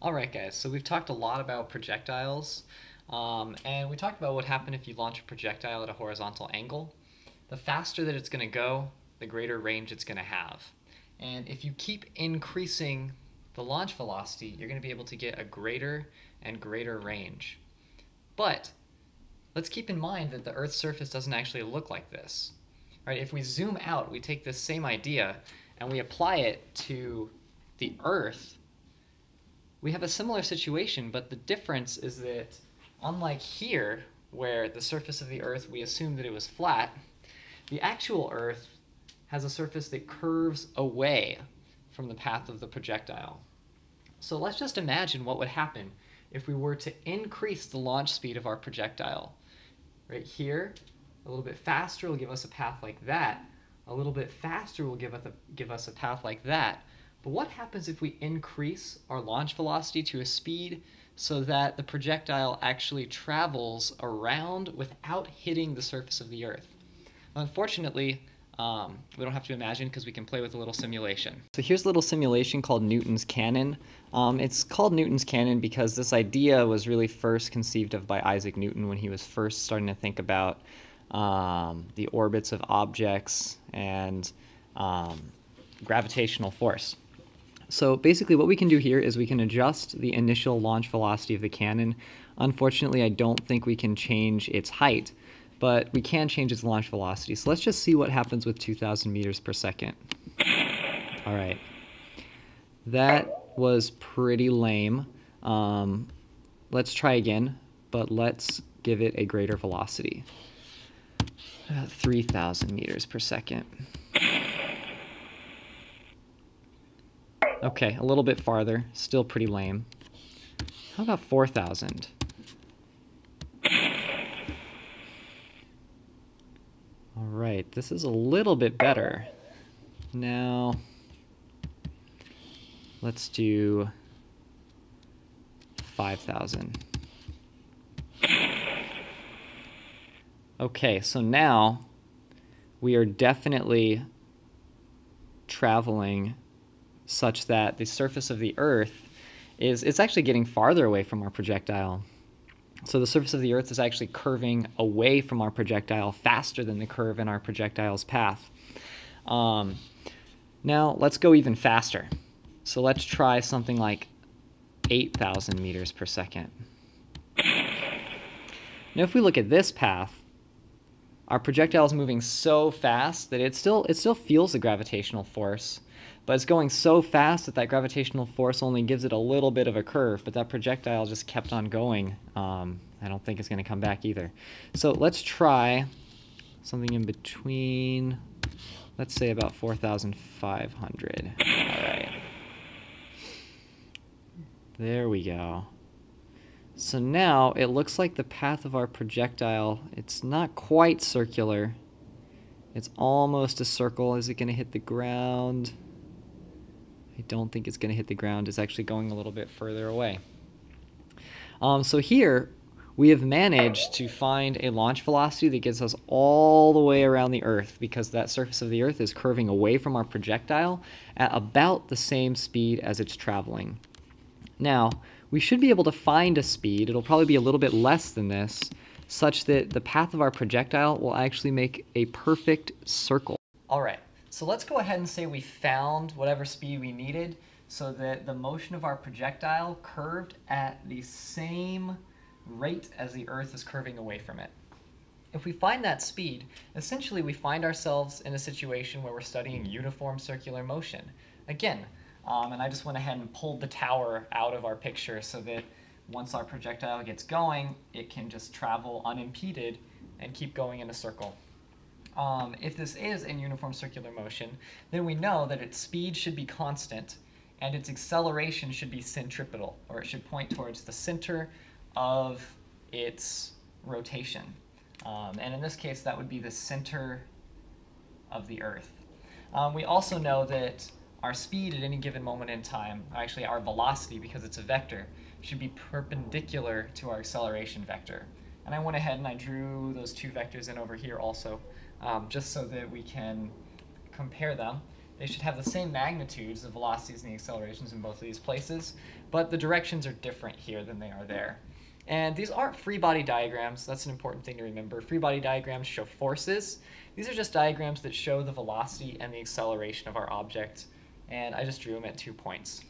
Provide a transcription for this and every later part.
Alright guys, so we've talked a lot about projectiles, and we talked about what happened if you launch a projectile at a horizontal angle. The faster that it's going to go, the greater range it's going to have. And if you keep increasing the launch velocity, you're going to be able to get a greater and greater range. But let's keep in mind that the Earth's surface doesn't actually look like this. Right? If we zoom out, we take this same idea and we apply it to the Earth, we have a similar situation, but the difference is that unlike here, where the surface of the Earth, we assume that it was flat, the actual Earth has a surface that curves away from the path of the projectile. So let's just imagine what would happen if we were to increase the launch speed of our projectile. Right here, a little bit faster will give us a path like that. A little bit faster will give us a path like that. But what happens if we increase our launch velocity to a speed so that the projectile actually travels around without hitting the surface of the Earth? Unfortunately, we don't have to imagine because we can play with a little simulation. So here's a little simulation called Newton's cannon. It's called Newton's cannon because this idea was really first conceived of by Isaac Newton when he was first starting to think about the orbits of objects and gravitational force. So basically what we can do here is we can adjust the initial launch velocity of the cannon. Unfortunately, I don't think we can change its height, but we can change its launch velocity. So let's just see what happens with 2,000 meters per second. All right. That was pretty lame. Let's try again, but let's give it a greater velocity. 3,000 meters per second. Okay, a little bit farther, still pretty lame. How about 4,000? All right, this is a little bit better. Now, let's do 5,000. Okay, so now we are definitely traveling such that the surface of the Earth it's actually getting farther away from our projectile. So the surface of the Earth is actually curving away from our projectile faster than the curve in our projectile's path. Now let's go even faster. So let's try something like 8,000 meters per second. Now if we look at this path, our projectile is moving so fast that it still feels the gravitational force, but it's going so fast that that gravitational force only gives it a little bit of a curve, but that projectile just kept on going. I don't think it's going to come back either. So let's try something in between, let's say about 4,500. All right. There we go. So now it looks like the path of our projectile, it's not quite circular. It's almost a circle. Is it going to hit the ground? I don't think it's going to hit the ground. It's actually going a little bit further away. So here we have managed to find a launch velocity that gets us all the way around the Earth because that surface of the Earth is curving away from our projectile at about the same speed as it's traveling. Now, we should be able to find a speed, it'll probably be a little bit less than this, such that the path of our projectile will actually make a perfect circle. All right, so let's go ahead and say we found whatever speed we needed so that the motion of our projectile curved at the same rate as the Earth is curving away from it. If we find that speed, essentially we find ourselves in a situation where we're studying uniform circular motion. Again, and I just went ahead and pulled the tower out of our picture so that once our projectile gets going, it can just travel unimpeded and keep going in a circle. If this is in uniform circular motion, then we know that its speed should be constant and its acceleration should be centripetal, or it should point towards the center of its rotation. And in this case, that would be the center of the Earth. We also know that our speed at any given moment in time, actually our velocity because it's a vector, should be perpendicular to our acceleration vector. And I went ahead and I drew those two vectors in over here also, just so that we can compare them. They should have the same magnitudes, the velocities and the accelerations in both of these places, but the directions are different here than they are there. And these aren't free body diagrams. That's an important thing to remember. Free body diagrams show forces. These are just diagrams that show the velocity and the acceleration of our object, and I just drew them at 2 points.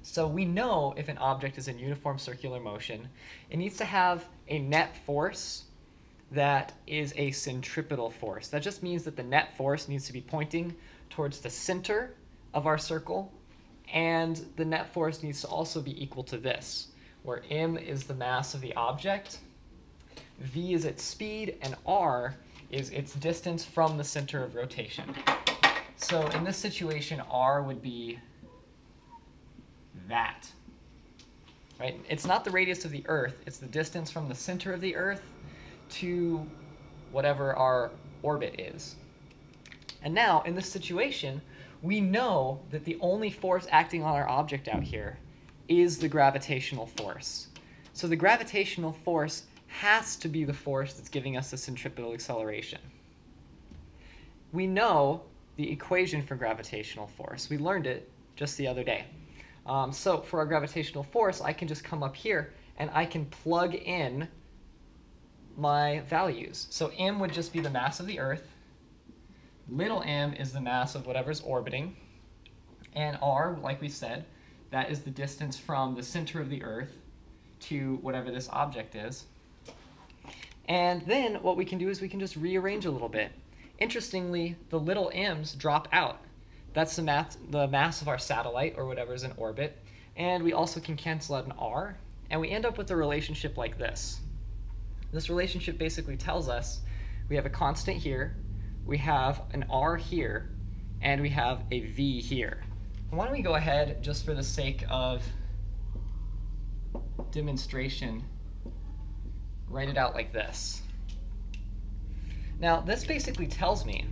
So we know if an object is in uniform circular motion, it needs to have a net force that is a centripetal force. That just means that the net force needs to be pointing towards the center of our circle, and the net force needs to also be equal to this, where m is the mass of the object, v is its speed, and r is its distance from the center of rotation. So in this situation, r would be that. Right? It's not the radius of the Earth, it's the distance from the center of the Earth to whatever our orbit is. And now, in this situation, we know that the only force acting on our object out here is the gravitational force. So the gravitational force has to be the force that's giving us the centripetal acceleration. We know the equation for gravitational force. We learned it just the other day. So for our gravitational force, I can just come up here and I can plug in my values. So m would just be the mass of the Earth, little m is the mass of whatever's orbiting, and r, like we said, that is the distance from the center of the Earth to whatever this object is. And then what we can do is we can just rearrange a little bit. Interestingly, the little m's drop out. That's the mass of our satellite, or whatever's in orbit. And we also can cancel out an r, and we end up with a relationship like this. This relationship basically tells us we have a constant here, we have an r here, and we have a v here. Why don't we go ahead, just for the sake of demonstration, write it out like this. Now, this basically tells me,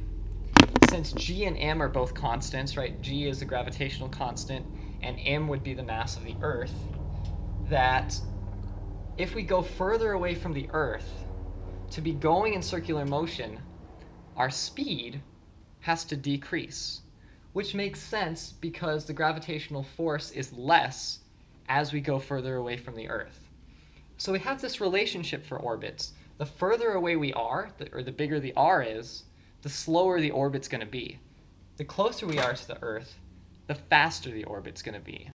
since g and m are both constants, right? G is the gravitational constant, and m would be the mass of the Earth, that if we go further away from the Earth, to be going in circular motion, our speed has to decrease, which makes sense because the gravitational force is less as we go further away from the Earth. So we have this relationship for orbits. The further away we are, or the bigger the r is, the slower the orbit's going to be. The closer we are to the Earth, the faster the orbit's going to be.